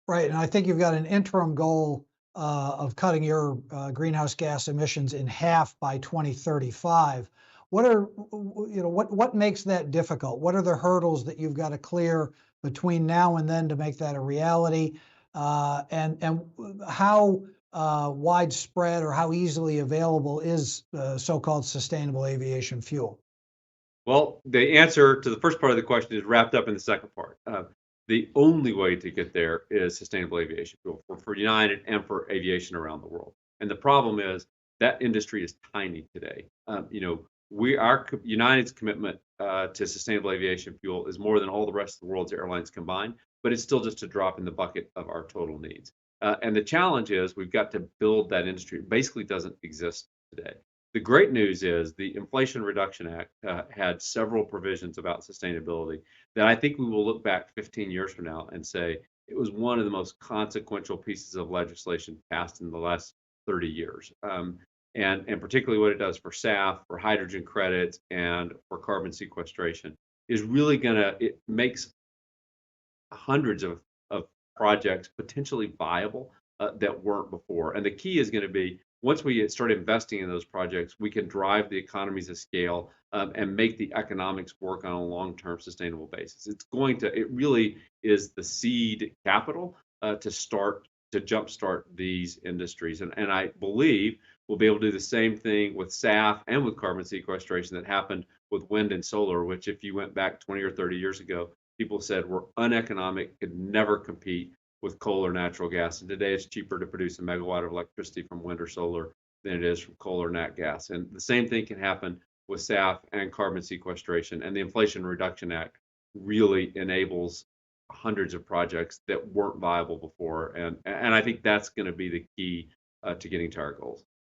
Right, and I think you've got an interim goal of cutting your greenhouse gas emissions in half by 2035. What are what makes that difficult? What are the hurdles that you've got to clear between now and then to make that a reality? And how widespread or how easily available is so-called sustainable aviation fuel? Well, the answer to the first part of the question is wrapped up in the second part. The only way to get there is sustainable aviation fuel for United and for aviation around the world. And the problem is that industry is tiny today. United's commitment to sustainable aviation fuel is more than all the rest of the world's airlines combined, but it's still just a drop in the bucket of our total needs. And the challenge is we've got to build that industry. It basically doesn't exist today. The great news is the Inflation Reduction Act had several provisions about sustainability that I think we will look back 15 years from now and say it was one of the most consequential pieces of legislation passed in the last 30 years. And particularly what it does for SAF, for hydrogen credits, and for carbon sequestration is really it makes hundreds of projects potentially viable that weren't before. And the key is going to be once we start investing in those projects, we can drive the economies of scale and make the economics work on a long-term sustainable basis. It really is the seed capital to jumpstart these industries. And I believe we'll be able to do the same thing with SAF and with carbon sequestration that happened with wind and solar, which if you went back 20 or 30 years ago, people said were uneconomic, could never compete with coal or natural gas. And today it's cheaper to produce a megawatt of electricity from wind or solar than it is from coal or nat gas. And the same thing can happen with SAF and carbon sequestration. And the Inflation Reduction Act really enables hundreds of projects that weren't viable before. And I think that's going to be the key to getting to our goals.